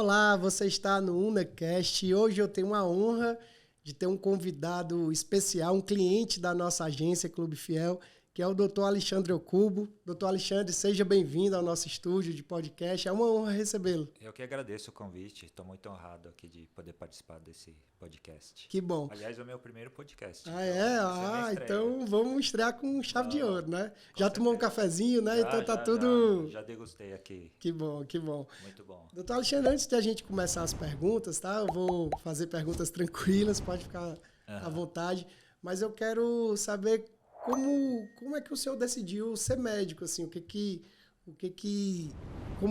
Olá, você está no UnaCast e hoje eu tenho a honra de ter um convidado especial, um cliente da nossa agência Clube Fiel, que é o Dr. Alexandre Ocubo. Dr. Alexandre, seja bem-vindo ao nosso estúdio de podcast. É uma honra recebê-lo. Eu que agradeço o convite. Estou muito honrado aqui de poder participar desse podcast. Que bom. Aliás, é o meu primeiro podcast. Ah, então é? vai ser minha estreia. Então vamos estrear com chave de ouro, né? Já tomou um certeza. cafezinho, né? Então tá tudo... Já degustei aqui. Que bom, que bom. Muito bom. Doutor Alexandre, antes de a gente começar as perguntas, tá? Eu vou fazer perguntas tranquilas, pode ficar à vontade. Mas eu quero saber como é que o senhor decidiu ser médico, assim,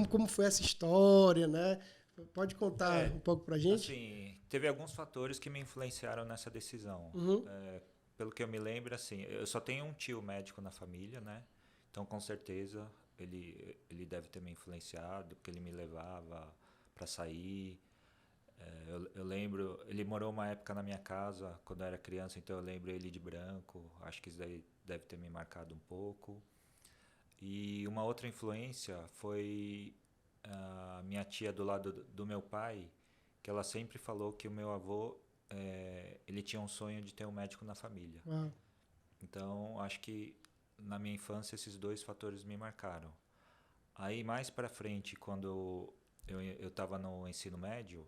como foi essa história, né? Pode contar um pouco pra gente? Assim, teve alguns fatores que me influenciaram nessa decisão. Pelo que eu me lembro, assim, eu só tenho um tio médico na família, né? Então, com certeza, ele deve ter me influenciado, porque ele me levava para sair. Eu lembro, ele morou uma época na minha casa quando eu era criança, então eu lembro ele de branco. Acho que isso daí deve ter me marcado um pouco. E uma outra influência foi a minha tia do lado do meu pai, que ela sempre falou que o meu avô ele tinha um sonho de ter um médico na família. Uau. Então, acho que na minha infância esses dois fatores me marcaram. Aí mais para frente, quando eu estava no ensino médio,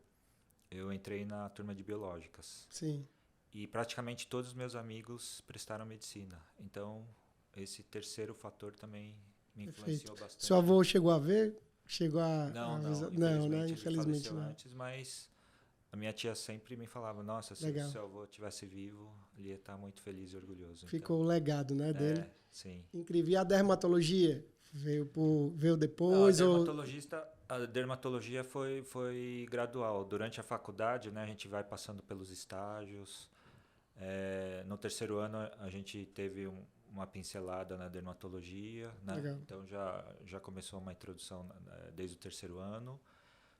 eu entrei na turma de biológicas. Sim. E praticamente todos os meus amigos prestaram medicina. Então, esse terceiro fator também me influenciou bastante. Seu avô chegou a ver? Chegou a... Não, né? Infelizmente ele faleceu não. antes, mas a minha tia sempre me falava, nossa, se Legal. o seu avô estivesse vivo, ele ia estar muito feliz e orgulhoso. Ficou o legado, né, dele. Sim. Incrível. E a dermatologia? Veio depois? A dermatologia foi gradual. Durante a faculdade, né, a gente vai passando pelos estágios. No terceiro ano, a gente teve uma pincelada na dermatologia, né? Legal. Então já começou uma introdução desde o terceiro ano.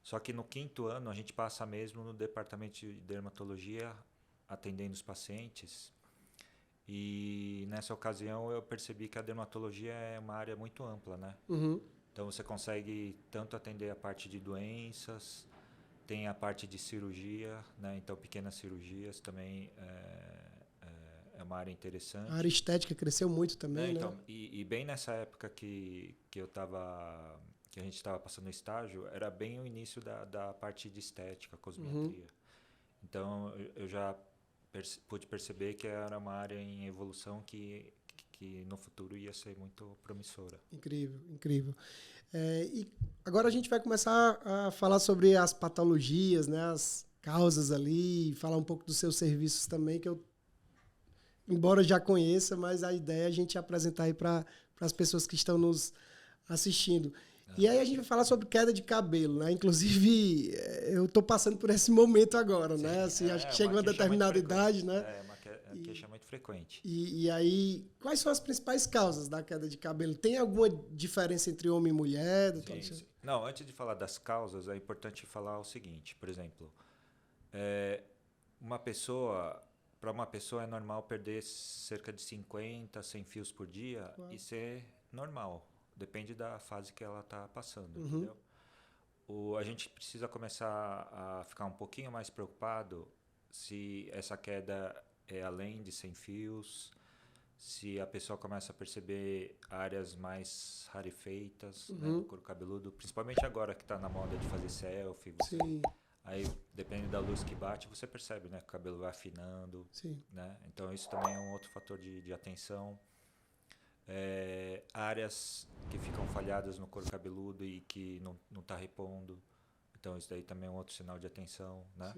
Só que no quinto ano, a gente passa mesmo no departamento de dermatologia, atendendo os pacientes. E nessa ocasião eu percebi que a dermatologia é uma área muito ampla, né? Uhum. Então você consegue tanto atender a parte de doenças, tem a parte de cirurgia, né? Então pequenas cirurgias também é uma área interessante. A área estética cresceu muito também, né? Então, e bem nessa época que a gente estava passando o estágio, era bem o início da parte de estética, cosmetria. Então eu já pude perceber que era uma área em evolução que no futuro ia ser muito promissora. Incrível, incrível. E agora a gente vai começar a falar sobre as patologias, né, as causas ali, falar um pouco dos seus serviços também, que eu, embora já conheça, mas a ideia é a gente apresentar aí para as pessoas que estão nos assistindo. E aí a gente vai falar sobre queda de cabelo, né? Inclusive, eu estou passando por esse momento agora, Sim, né? Assim, acho que chega uma determinada idade, né? É uma queixa muito frequente. E aí, quais são as principais causas da queda de cabelo? Tem alguma diferença entre homem e mulher, doutor Alexandre? Não, antes de falar das causas, é importante falar o seguinte, por exemplo, para uma pessoa é normal perder cerca de 50, 100 fios por dia. Uau. Isso é normal. Depende da fase que ela está passando, entendeu? A gente precisa começar a ficar um pouquinho mais preocupado se essa queda é além de 100 fios, se a pessoa começa a perceber áreas mais rarefeitas, né, do couro cabeludo, principalmente agora que está na moda de fazer selfie. Aí, dependendo da luz que bate, você percebe, né, que o cabelo vai afinando. Sim. Né? Então, isso também é um outro fator de atenção. Áreas que ficam falhadas no couro cabeludo e que não está repondo. Então, isso daí também é um outro sinal de atenção. Né?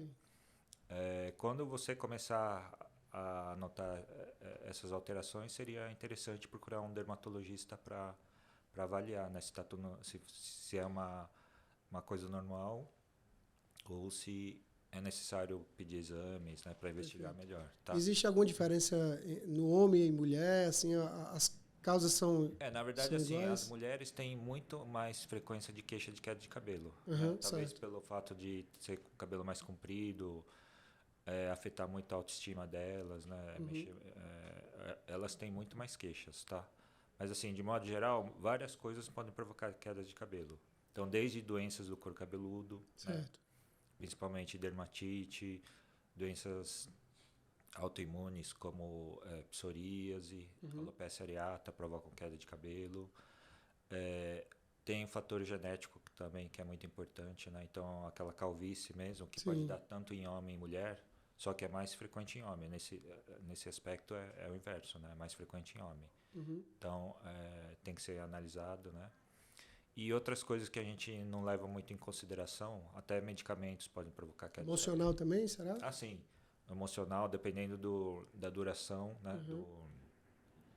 Quando você começar a notar essas alterações, seria interessante procurar um dermatologista para avaliar, né? Se é uma coisa normal ou se é necessário pedir exames, né, para investigar melhor. Tá? Existe alguma diferença no homem e mulher? Assim, as causas são na verdade, são assim, iguais? as mulheres têm muito mais frequência de queixa de queda de cabelo. Talvez certo. pelo fato de ser com o cabelo mais comprido, afetar muito a autoestima delas, né? Elas têm muito mais queixas, tá? Mas assim, de modo geral, várias coisas podem provocar queda de cabelo. Então, desde doenças do couro cabeludo, né? Certo. Principalmente dermatite, doenças autoimunes como psoríase, alopecia areata, provocam queda de cabelo. Tem um fator genético também que é muito importante, né? Então, aquela calvície mesmo, que pode dar tanto em homem e mulher, só que é mais frequente em homem. Nesse aspecto é o inverso, né? É mais frequente em homem. Então, tem que ser analisado, né? E outras coisas que a gente não leva muito em consideração, até medicamentos podem provocar queda de Emocional cabelo. também, será? Ah, sim. Emocional, dependendo da duração, né?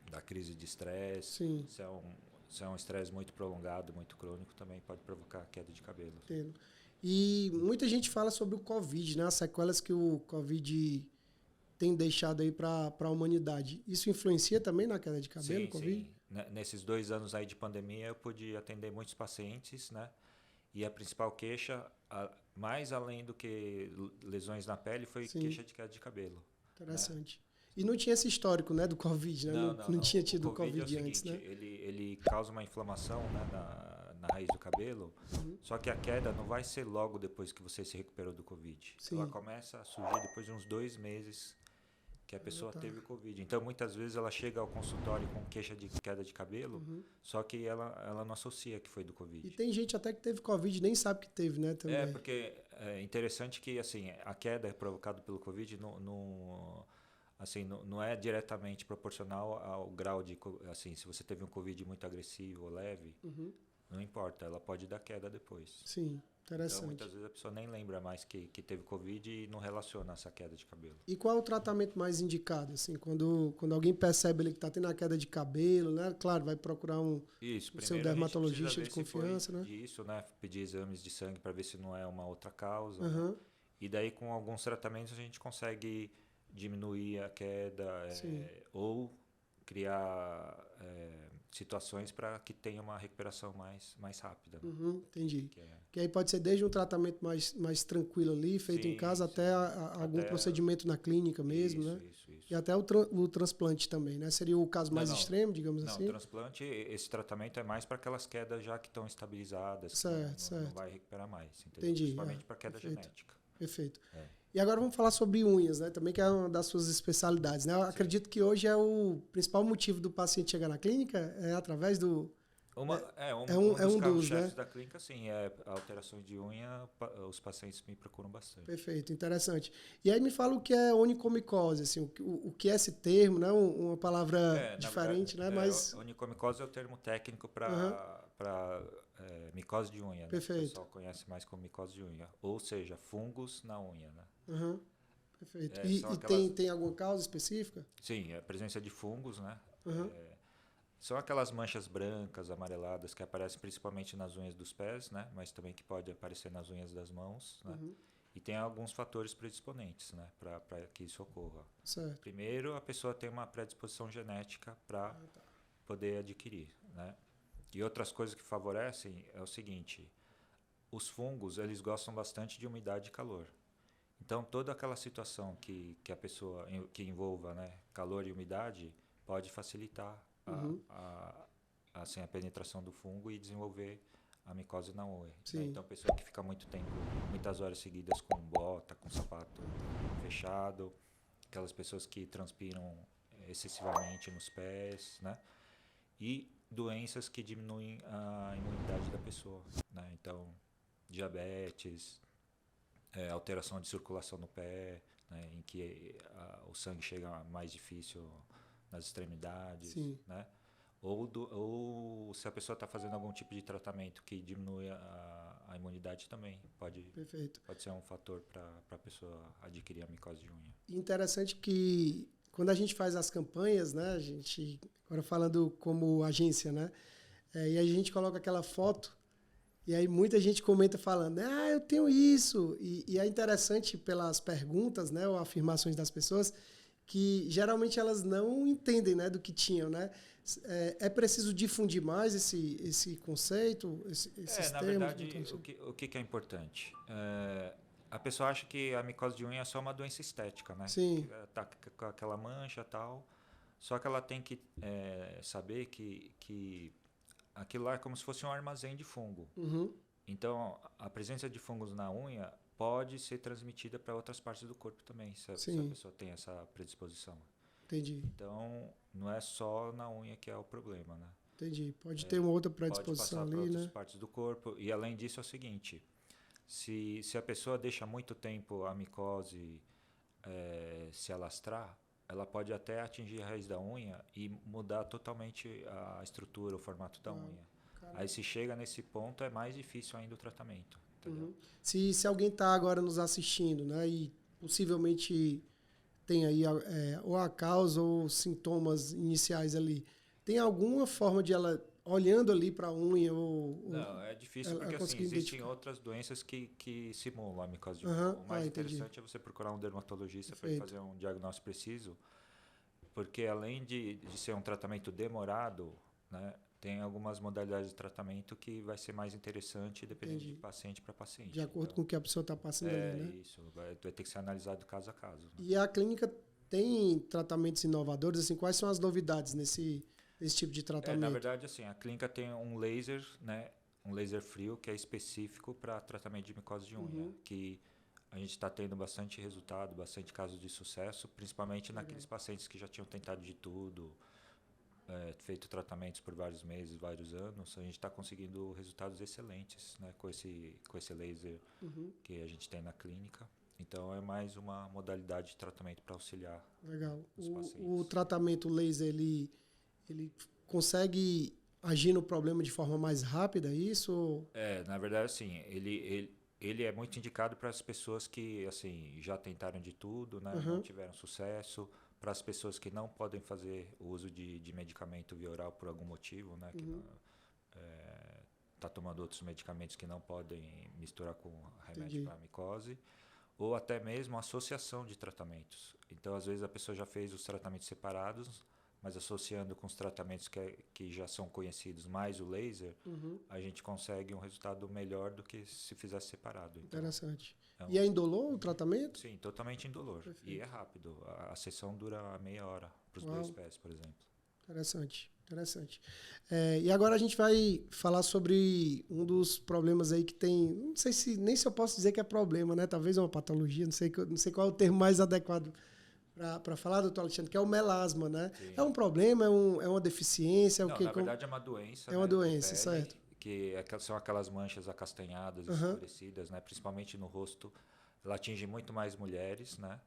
Da crise de estresse. Sim. Se é um estresse muito prolongado, muito crônico, também pode provocar queda de cabelo. Entendo. E muita gente fala sobre o Covid, né? As sequelas que o Covid tem deixado aí para a humanidade. Isso influencia também na queda de cabelo, Sim, Covid? sim. Nesses 2 anos aí de pandemia, eu pude atender muitos pacientes, né? E a principal queixa, mais além do que lesões na pele, foi queixa de queda de cabelo. Interessante. Né? E não tinha esse histórico, né, do Covid, né? Não tinha tido o COVID Covid é o antes, seguinte, né? ele causa uma inflamação, né, na raiz do cabelo, só que a queda não vai ser logo depois que você se recuperou do Covid. Sim. Ela começa a surgir depois de uns 2 meses que a pessoa teve o Covid. Então, muitas vezes ela chega ao consultório com queixa de queda de cabelo, só que ela não associa que foi do Covid. E tem gente até que teve Covid e nem sabe que teve, né? Também. Porque é interessante que assim, a queda provocada pelo Covid não é diretamente proporcional ao grau de... Assim, se você teve um Covid muito agressivo ou leve, não importa, ela pode dar queda depois. Sim, interessante. Então, muitas vezes a pessoa nem lembra mais que teve Covid e não relaciona essa queda de cabelo. E qual é o tratamento mais indicado? Assim, quando alguém percebe que está tendo a queda de cabelo, né? Claro, vai procurar o seu dermatologista de confiança, né? Isso, né? Pedir exames de sangue para ver se não é uma outra causa. Né? E daí, com alguns tratamentos, a gente consegue diminuir a queda ou criar situações para que tenha uma recuperação mais rápida. Né? Entendi. Que aí pode ser desde um tratamento mais tranquilo ali, feito em casa, até algum procedimento na clínica mesmo, né? Isso. E até o transplante também, né? Seria o caso mais extremo, digamos assim? Não, o transplante, esse tratamento é mais para aquelas quedas já que estão estabilizadas, certo. Não vai recuperar mais, entendeu? Entendi. Principalmente para queda genética. Perfeito. E agora vamos falar sobre unhas, né? Também que é uma das suas especialidades, né? Eu acredito que hoje é o principal motivo do paciente chegar na clínica é através do... Um dos carros-chefes da clínica, sim, é alterações de unha, os pacientes me procuram bastante. Perfeito, interessante. E aí me fala o que é onicomicose, assim, o que é esse termo, né? Uma palavra diferente, verdade, né? Mas onicomicose é o termo técnico para micose de unha, né? Perfeito. O pessoal conhece mais como micose de unha, ou seja, fungos na unha, né? Perfeito. E tem alguma causa específica? Sim, a presença de fungos, né? São aquelas manchas brancas, amareladas, que aparecem principalmente nas unhas dos pés, né? Mas também que pode aparecer nas unhas das mãos, né? E tem alguns fatores predisponentes, né? Para que isso ocorra. Certo. Primeiro, a pessoa tem uma predisposição genética para poder adquirir, né? E outras coisas que favorecem é o seguinte: os fungos, eles gostam bastante de umidade e calor. Então, toda aquela situação que a pessoa, que envolva, né, calor e umidade, pode facilitar a penetração do fungo e desenvolver a micose na unha. Né? Então, a pessoa que fica muito tempo, muitas horas seguidas com bota, com sapato fechado, aquelas pessoas que transpiram excessivamente nos pés, né? E doenças que diminuem a imunidade da pessoa, né? Então, diabetes, alteração de circulação no pé, né? Em que o sangue chega mais difícil nas extremidades, né? Ou se a pessoa está fazendo algum tipo de tratamento que diminui a imunidade também, pode ser um fator para a pessoa adquirir a micose de unha. Interessante que quando a gente faz as campanhas, né, a gente, agora falando como agência, né, e a gente coloca aquela foto e aí muita gente comenta falando, eu tenho isso, e é interessante pelas perguntas, né, ou afirmações das pessoas, que geralmente elas não entendem, né, do que tinham, né? É preciso difundir mais esse conceito, esses termos? Na verdade, o que é importante? A pessoa acha que a micose de unha é só uma doença estética, né? Sim. Tá com aquela mancha e tal. Só que ela tem que saber que aquilo lá é como se fosse um armazém de fungo. Então, a presença de fungos na unha pode ser transmitida para outras partes do corpo também, se a pessoa tem essa predisposição. Entendi. Então, não é só na unha que é o problema, né? Entendi. Pode ter uma outra predisposição ali, né? Pode passar para outras partes do corpo. E, além disso, é o seguinte, se a pessoa deixa muito tempo a micose se alastrar, ela pode até atingir a raiz da unha e mudar totalmente a estrutura, o formato da unha. Caramba. Aí, se chega nesse ponto, é mais difícil ainda o tratamento. Entendeu? Se alguém está agora nos assistindo, né, e possivelmente tem aí ou a causa ou sintomas iniciais ali, tem alguma forma de ela, olhando ali para a unha Não, é difícil porque assim, existem outras doenças que simulam a micose de unha. O mais interessante é você procurar um dermatologista para fazer um diagnóstico preciso, porque além de ser um tratamento demorado, né, tem algumas modalidades de tratamento que vai ser mais interessante dependendo de paciente para paciente. De acordo com o que a pessoa está passando ali, né? Isso, vai ter que ser analisado caso a caso. Né? E a clínica tem tratamentos inovadores, assim, quais são as novidades nesse tipo de tratamento? Na verdade, assim, a clínica tem um laser, né, um laser frio que é específico para tratamento de micose de unha, que a gente está tendo bastante resultado, bastante casos de sucesso, principalmente naqueles pacientes que já tinham tentado de tudo, feito tratamentos por vários meses, vários anos. A gente está conseguindo resultados excelentes, né, com esse laser que a gente tem na clínica. Então, é mais uma modalidade de tratamento para auxiliar os pacientes. O tratamento laser, ele consegue agir no problema de forma mais rápida, isso? Na verdade, assim, ele é muito indicado para as pessoas que assim, já tentaram de tudo, né, não tiveram sucesso, para as pessoas que não podem fazer o uso de medicamento via oral por algum motivo, né, que está tomando outros medicamentos que não podem misturar com remédio para micose, ou até mesmo associação de tratamentos. Então, às vezes, a pessoa já fez os tratamentos separados, mas associando com os tratamentos que já são conhecidos, mais o laser, a gente consegue um resultado melhor do que se fizesse separado. Então, interessante. E é indolor o tratamento? Sim, totalmente indolor. Perfeito. E é rápido. A sessão dura meia hora para os 2 pés, por exemplo. Interessante. E agora a gente vai falar sobre um dos problemas aí que tem, não sei se eu posso dizer que é problema, né? Talvez é uma patologia, não sei qual é o termo mais adequado para falar, doutor Alexandre, que é o melasma, né? Sim. É um problema, é uma deficiência? Não, na verdade é uma doença. É uma doença, certo. Que são aquelas manchas acastanhadas, escurecidas, né? Principalmente no rosto. Ela atinge muito mais mulheres, né?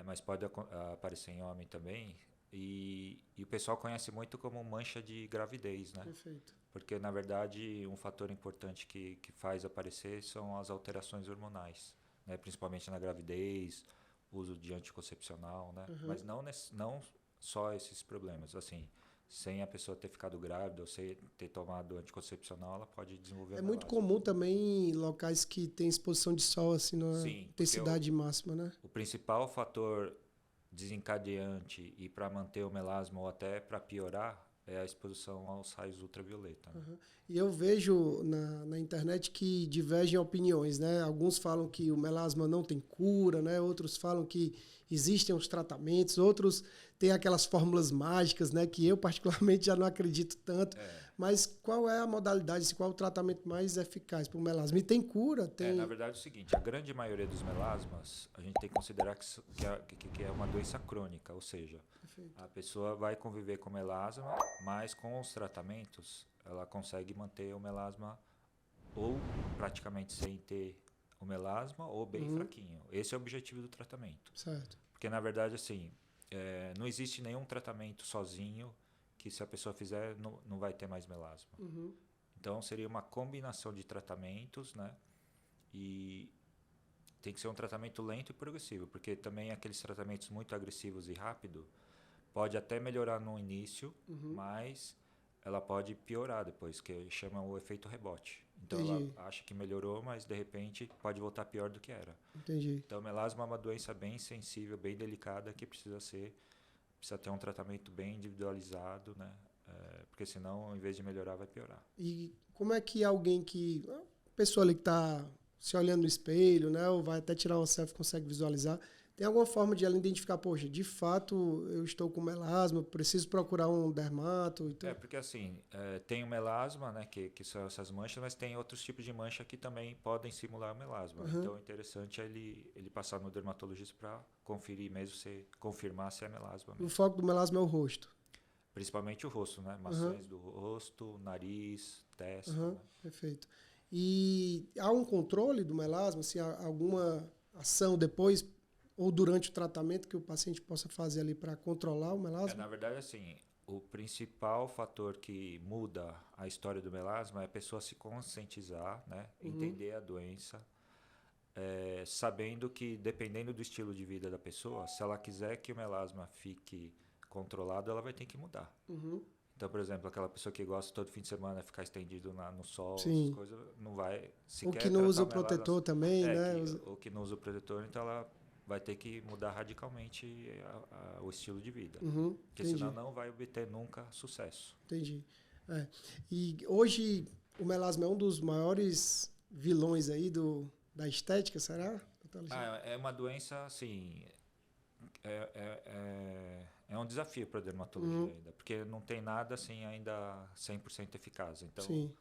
Mas pode aparecer em homem também. E o pessoal conhece muito como mancha de gravidez, né? Perfeito. Porque, na verdade, um fator importante que faz aparecer são as alterações hormonais, né? Principalmente na gravidez, uso de anticoncepcional, né? Mas não só esses problemas. Assim, sem a pessoa ter ficado grávida ou sem ter tomado anticoncepcional, ela pode desenvolver melasma. Muito comum também em locais que tem exposição de sol, assim, na intensidade máxima, né? O principal fator desencadeante e para manter o melasma ou até para piorar é a exposição aos raios ultravioleta. Né? E eu vejo na internet que divergem opiniões, né? Alguns falam que o melasma não tem cura, né? Outros falam que existem os tratamentos, outros têm aquelas fórmulas mágicas, né? Que eu particularmente já não acredito tanto. Mas qual é a modalidade, qual é o tratamento mais eficaz para o melasma? E tem cura? Na verdade é o seguinte, a grande maioria dos melasmas a gente tem que considerar que é uma doença crônica, ou seja, a pessoa vai conviver com melasma, mas com os tratamentos ela consegue manter o melasma ou praticamente sem ter o melasma ou bem fraquinho. Esse é o objetivo do tratamento. Certo. Porque, na verdade, assim, não existe nenhum tratamento sozinho que se a pessoa fizer não vai ter mais melasma. Então, seria uma combinação de tratamentos, né? E tem que ser um tratamento lento e progressivo, porque também aqueles tratamentos muito agressivos e rápido pode até melhorar no início, mas ela pode piorar depois, que chama o efeito rebote. Então, ela acha que melhorou, mas de repente pode voltar pior do que era. Entendi. Então, o melasma é uma doença bem sensível, bem delicada, que precisa ter um tratamento bem individualizado, né? Porque senão, em vez de melhorar, vai piorar. E como é que alguém a pessoa ali que está se olhando no espelho, né, ou vai até tirar uma selfie, consegue visualizar, Tem alguma forma de ela identificar, poxa, de fato eu estou com melasma, preciso procurar um dermato? Então... Porque assim, tem o melasma, né, que são essas manchas, mas tem outros tipos de mancha que também podem simular o melasma. Então, o interessante é ele passar no dermatologista para conferir mesmo, confirmar se é melasma mesmo. O foco do melasma é o rosto? Principalmente o rosto, né? Maçãs do rosto, nariz, testa. Né? Perfeito. E há um controle do melasma? Se há alguma ação depois ou durante o tratamento que o paciente possa fazer ali para controlar o melasma? Na verdade, assim, o principal fator que muda a história do melasma é a pessoa se conscientizar, né? Entender a doença, sabendo que dependendo do estilo de vida da pessoa, se ela quiser que o melasma fique controlado, ela vai ter que mudar. Então, por exemplo, aquela pessoa que gosta todo fim de semana ficar estendido no sol, essas coisas, não vai sequer ou que não usa o protetor também, né? Ou que não usa o protetor, então ela vai ter que mudar radicalmente o estilo de vida. Porque senão não vai obter nunca sucesso. Entendi. E hoje o melasma é um dos maiores vilões aí da estética, será? É uma doença, assim... É um desafio para a dermatologia ainda, porque não tem nada assim ainda 100% eficaz. Então,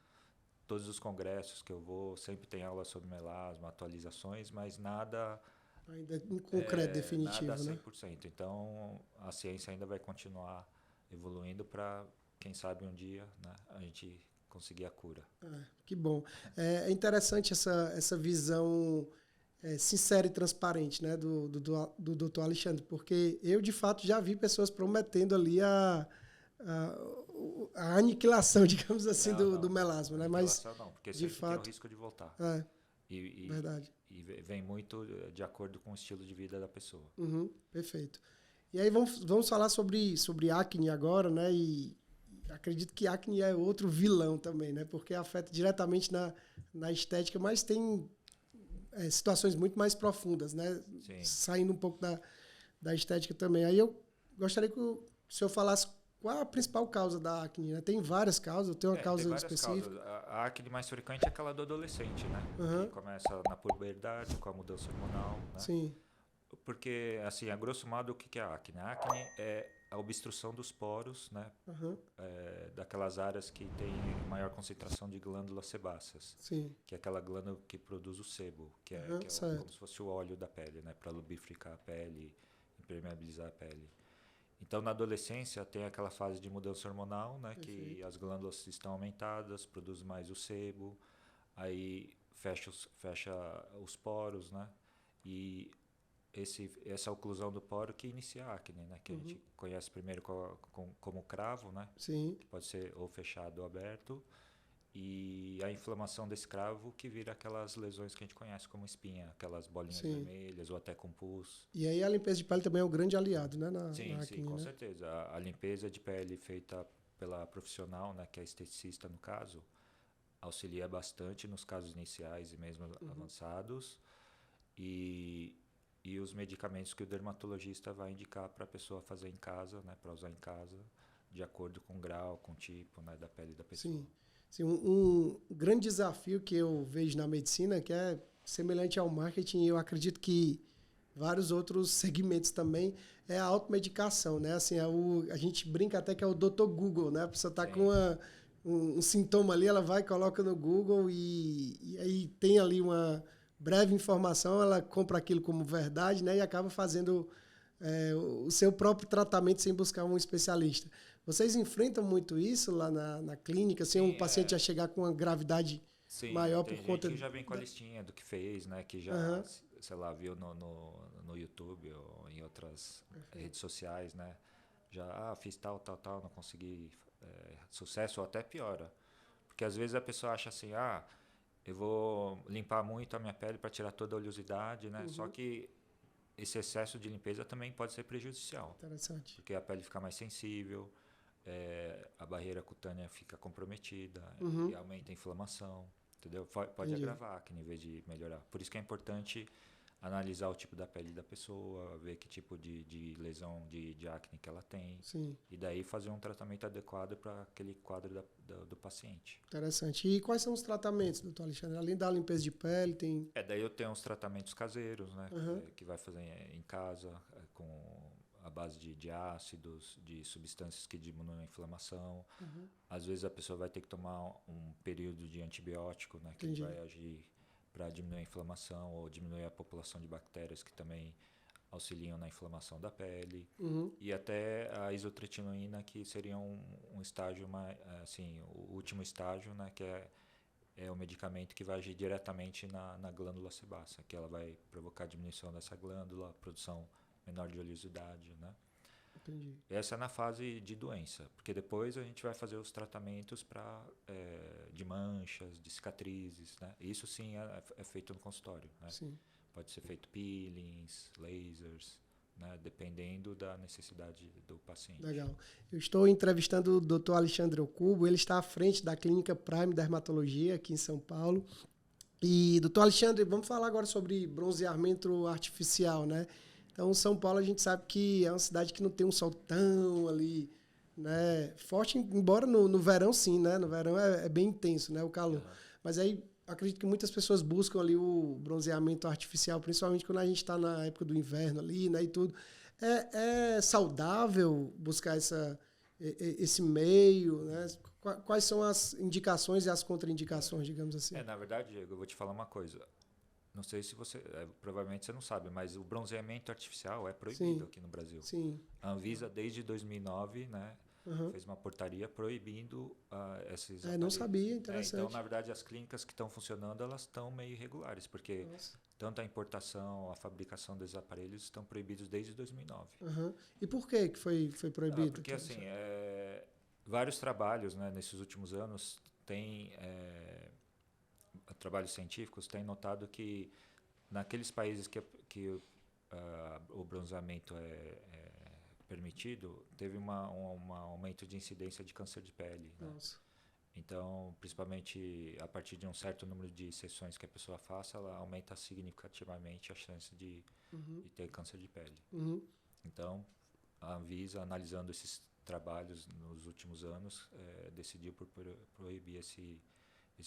todos os congressos que eu vou, sempre tem aula sobre melasma, atualizações, mas nada... ainda em concreto, definitivo, nada 100%. Né? Então, a ciência ainda vai continuar evoluindo para, quem sabe, um dia, né, a gente conseguir a cura. Que bom. É interessante essa visão sincera e transparente, né, do Dr. Alexandre, porque eu, de fato, já vi pessoas prometendo ali a aniquilação, digamos assim, do melasma. Né? Mas, não, porque de sempre fato, tem o risco de voltar. Verdade. E vem muito de acordo com o estilo de vida da pessoa. Perfeito. E aí vamos falar sobre acne agora, né? E acredito que acne é outro vilão também, né? Porque afeta diretamente na estética, mas tem situações muito mais profundas, né? Sim. Saindo um pouco da estética também. Aí eu gostaria que o senhor falasse qual é a principal causa da acne, né? Tem várias causas, tem uma causa específica. Causas. A acne mais frequente é aquela do adolescente, né? Que começa na puberdade, com a mudança hormonal, né? Sim. Porque, assim, a grosso modo, o que é a acne? A acne é a obstrução dos poros, né? Daquelas áreas que tem maior concentração de glândulas sebáceas. Sim. Que é aquela glândula que produz o sebo, que é como se fosse o óleo da pele, né? Para lubrificar a pele, impermeabilizar a pele. Então, na adolescência, tem aquela fase de mudança hormonal, né? Que as glândulas estão aumentadas, produz mais o sebo, aí fecha os poros, né? E essa oclusão do poro que inicia a acne, né? Que a gente conhece primeiro como cravo, né? Sim. Que pode ser ou fechado ou aberto. E a inflamação desse cravo que vira aquelas lesões que a gente conhece como espinha, aquelas bolinhas vermelhas ou até com pus. E aí a limpeza de pele também é um grande aliado, né? Na acne, sim, com certeza. A limpeza de pele feita pela profissional, né? Que é esteticista no caso, auxilia bastante nos casos iniciais e mesmo avançados. E os medicamentos que o dermatologista vai indicar para a pessoa fazer em casa, né, para usar em casa, de acordo com o grau, com o tipo, né, da pele da pessoa. Sim, um grande desafio que eu vejo na medicina, que é semelhante ao marketing, e eu acredito que vários outros segmentos também, é a automedicação, né? Assim, a gente brinca até que é o Dr. Google, né? A pessoa está com um sintoma ali, ela vai, coloca no Google e aí tem ali uma breve informação, ela compra aquilo como verdade, né? E acaba fazendo o seu próprio tratamento sem buscar um especialista. Vocês enfrentam muito isso lá na clínica? Assim, um paciente já chegar com uma gravidade maior por conta... Tem gente que já vem com a listinha do que fez, né? Que já, sei lá, viu no YouTube ou em outras redes sociais, né? Já, fiz tal, não consegui sucesso ou até piora. Porque às vezes a pessoa acha assim, eu vou limpar muito a minha pele para tirar toda a oleosidade, né? Só que esse excesso de limpeza também pode ser prejudicial. Interessante. Porque a pele fica mais sensível, a barreira cutânea fica comprometida e aumenta a inflamação, entendeu? Pode agravar a acne em vez de melhorar. Por isso que é importante analisar o tipo da pele da pessoa, ver que tipo de lesão de acne que ela tem. Sim. E daí fazer um tratamento adequado para aquele quadro do paciente. Interessante. E quais são os tratamentos, doutor Alexandre? Além da limpeza de pele, tem... Daí eu tenho uns tratamentos caseiros, né? Uhum. Que vai fazer em casa, com a base de ácidos, de substâncias que diminuem a inflamação. Uhum. Às vezes a pessoa vai ter que tomar um período de antibiótico, né? Que Entendi. vai agir para diminuir a inflamação ou diminuir a população de bactérias que também auxiliam na inflamação da pele. Uhum. E até a isotretinoína, que seria um estágio mais, assim, o último estágio, né? Que é o medicamento que vai agir diretamente na glândula sebácea, que ela vai provocar diminuição dessa glândula, produção menor de oleosidade, né? Entendi. Essa é na fase de doença, porque depois a gente vai fazer os tratamentos de manchas, de cicatrizes, né? Isso sim é feito no consultório, né? Sim. Pode ser feito peelings, lasers, né? Dependendo da necessidade do paciente. Legal. Eu estou entrevistando o Dr. Alexandre Ocubo, ele está à frente da Clínica Prime Dermatologia aqui em São Paulo. E, doutor Alexandre, vamos falar agora sobre bronzeamento artificial, né? Então, São Paulo a gente sabe que é uma cidade que não tem um sol tão ali, né, forte, embora no verão sim, né? No verão é bem intenso, né, o calor. Uhum. Mas aí acredito que muitas pessoas buscam ali o bronzeamento artificial, principalmente quando a gente está na época do inverno ali, né, e tudo. É saudável buscar esse meio, né? Quais são as indicações e as contraindicações, digamos assim? Na verdade, Diego, eu vou te falar uma coisa. Não sei se você, provavelmente você não sabe, mas o bronzeamento artificial é proibido aqui no Brasil. Sim. A Anvisa, desde 2009, né, Uhum. fez uma portaria proibindo esses Não aparelhos. sabia, interessante. Então, na verdade, as clínicas que estão funcionando, elas estão meio irregulares, porque Nossa. tanto a importação, a fabricação desses aparelhos estão proibidos desde 2009. Uhum. E por que foi proibido? Porque, assim, vários trabalhos, né, nesses últimos anos têm... trabalhos científicos têm notado que naqueles países que o bronzeamento é permitido, teve um aumento de incidência de câncer de pele. Né? Nossa. Então, principalmente a partir de um certo número de sessões que a pessoa faça, ela aumenta significativamente a chance de ter câncer de pele. Uhum. Então, a Anvisa, analisando esses trabalhos nos últimos anos, decidiu por proibir esse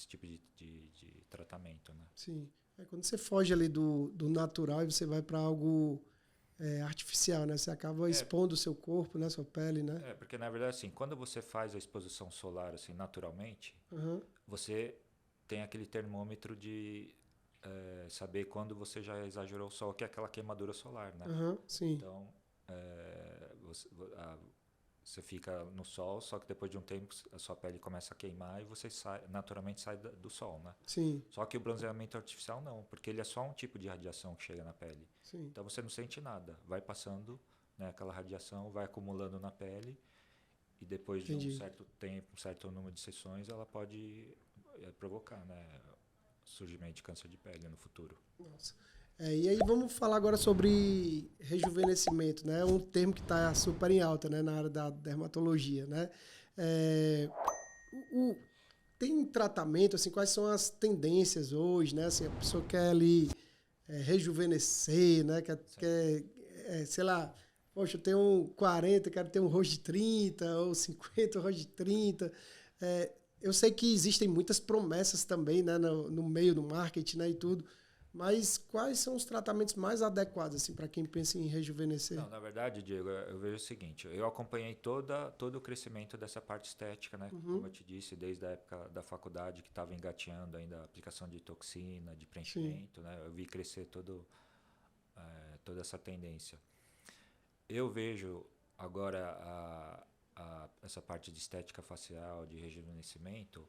tipo de tratamento, né? Sim. Quando você foge ali do natural e você vai para algo artificial, né? Você acaba expondo o seu corpo, né? Sua pele, né? Porque na verdade, assim, quando você faz a exposição solar assim naturalmente, você tem aquele termômetro de saber quando você já exagerou o sol, que é aquela queimadura solar, né? Sim. Então, você fica no sol, só que depois de um tempo a sua pele começa a queimar e você naturalmente sai do sol, né? Sim. Só que o bronzeamento artificial não, porque ele é só um tipo de radiação que chega na pele. Sim. Então você não sente nada, vai passando, né, aquela radiação, vai acumulando na pele e depois de um certo tempo, um certo número de sessões, ela pode provocar, né, surgimento de câncer de pele no futuro. Nossa. E aí vamos falar agora sobre rejuvenescimento, né? Um termo que está super em alta, né? Na área da dermatologia, né? Tem tratamento, assim, quais são as tendências hoje, né? Assim, a pessoa quer ali rejuvenescer, né? Quer sei lá, poxa, eu tenho 40, quero ter um rosto de 30, ou 50, um rosto de 30. Eu sei que existem muitas promessas também, né? No meio do marketing, né? E tudo. Mas quais são os tratamentos mais adequados assim, para quem pensa em rejuvenescer? Não, na verdade, Diego, eu vejo o seguinte, eu acompanhei todo o crescimento dessa parte estética, né? Como eu te disse, desde a época da faculdade, que estava engateando ainda a aplicação de toxina, de preenchimento, né? Eu vi crescer toda essa tendência. Eu vejo agora essa parte de estética facial, de rejuvenescimento,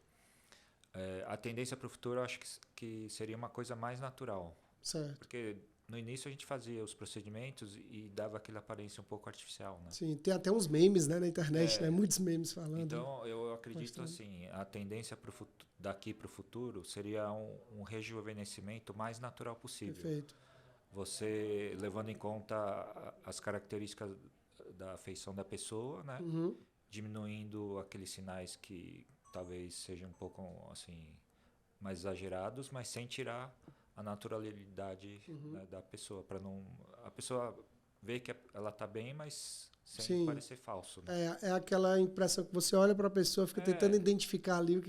a tendência para o futuro eu acho que seria uma coisa mais natural. Certo. Porque no início a gente fazia os procedimentos e dava aquela aparência um pouco artificial, né? Sim, tem até uns memes, né, na internet, né? Muitos memes falando. Então eu acredito assim, a tendência daqui para o futuro seria um rejuvenescimento mais natural possível. Perfeito. Você levando em conta as características da feição da pessoa, né? Diminuindo aqueles sinais que talvez sejam um pouco assim mais exagerados, mas sem tirar a naturalidade, né, da pessoa, para não a pessoa ver que ela está bem, mas sem parecer falso. Né? É aquela impressão que você olha para a pessoa, fica tentando identificar ali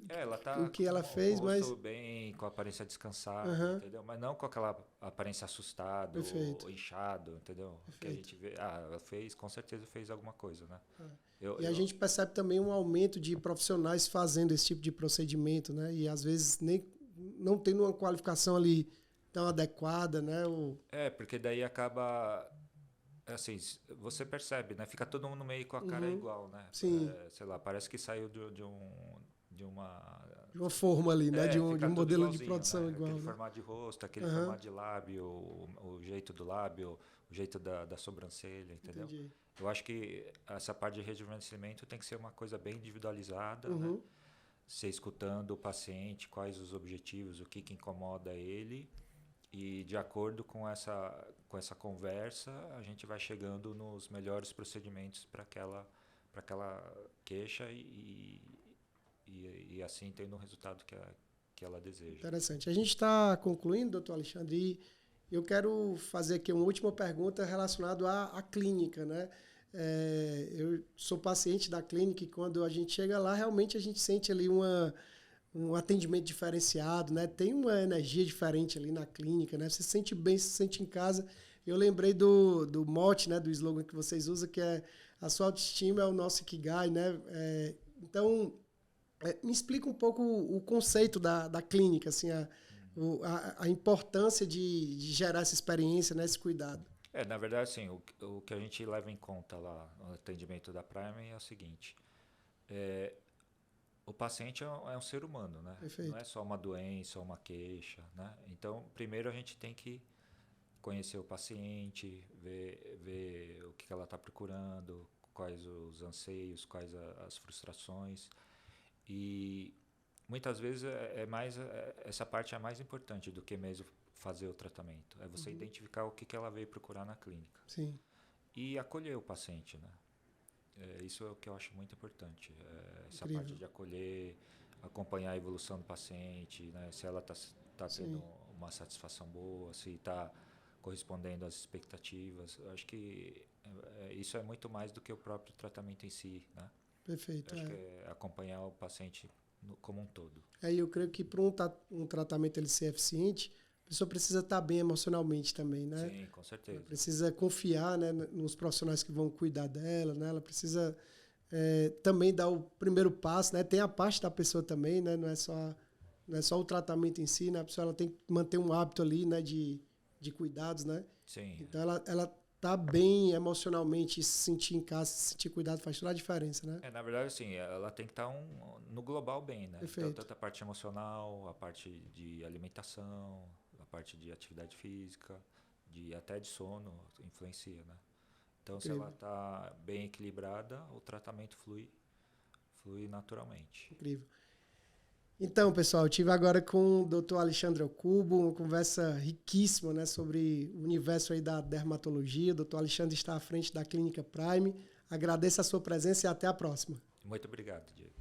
ela tá o que ela com fez, o rosto mas bem, com a aparência descansada, entendeu? Mas não com aquela aparência assustada ou inchado, entendeu? Perfeito. Que a gente vê, ela com certeza fez alguma coisa, né? A gente percebe também um aumento de profissionais fazendo esse tipo de procedimento, né? E às vezes nem não tendo uma qualificação ali tão adequada, né? Porque daí acaba assim, você percebe, né? Fica todo mundo meio com a cara igual, né? Sim. Sei lá, parece que saiu de uma forma ali, né? De um modelo de produção, né? Igual. Aquele formato de rosto, aquele formato de lábio, o jeito do lábio, o jeito da sobrancelha, entendeu? Entendi. Eu acho que essa parte de rejuvenescimento tem que ser uma coisa bem individualizada, né? Você escutando o paciente, quais os objetivos, o que incomoda ele, e de acordo com essa conversa, a gente vai chegando nos melhores procedimentos para aquela queixa e assim tendo o resultado que ela deseja. Interessante. A gente está concluindo, doutor Alexandre, e eu quero fazer aqui uma última pergunta relacionada à clínica, né? Eu sou paciente da clínica e quando a gente chega lá, realmente a gente sente ali um atendimento diferenciado, né? Tem uma energia diferente ali na clínica, né? Você se sente bem, se sente em casa. Eu lembrei do mote, né? Do slogan que vocês usam, que é a sua autoestima é o nosso Ikigai, né? Então, me explica um pouco o conceito da clínica, assim, a importância de gerar essa experiência, né? Esse cuidado. Na verdade, assim, o que a gente leva em conta lá no atendimento da Prime é o seguinte, o paciente é um ser humano, né? Perfeito. Não é só uma doença ou uma queixa, né? Então, primeiro a gente tem que conhecer o paciente, ver o que ela está procurando, quais os anseios, quais as frustrações. E muitas vezes essa parte é mais importante do que mesmo fazer o tratamento. É você identificar o que ela veio procurar na clínica. Sim. E acolher o paciente, né? Isso é o que eu acho muito importante. Essa parte de acolher, acompanhar a evolução do paciente, né? Se ela está tendo uma satisfação boa, se está correspondendo às expectativas. Eu acho que isso é muito mais do que o próprio tratamento em si, né? Perfeito. Eu acho que é acompanhar o paciente como um todo. Eu creio que para um tratamento ele ser eficiente, a pessoa precisa estar bem emocionalmente também, né? Sim, com certeza. Ela precisa confiar, né, nos profissionais que vão cuidar dela, né? Ela precisa também dar o primeiro passo, né? Tem a parte da pessoa também, né? Não é só o tratamento em si, né? A pessoa ela tem que manter um hábito ali, né? De cuidados, né? Sim. Então ela tá bem emocionalmente, se sentir em casa, se sentir cuidado faz toda a diferença, né? Na verdade, assim, ela tem que estar no global bem, né? Perfeito. Então, tanto a parte emocional, a parte de alimentação, a parte de atividade física, até de sono, influencia, né? Então, Incrível. se ela está bem equilibrada, o tratamento flui naturalmente. Incrível. Então, pessoal, eu estive agora com o Dr. Alexandre Ocubo, uma conversa riquíssima, né, sobre o universo aí da dermatologia. O Dr. Alexandre está à frente da Clínica Prime. Agradeço a sua presença e até a próxima. Muito obrigado, Diego.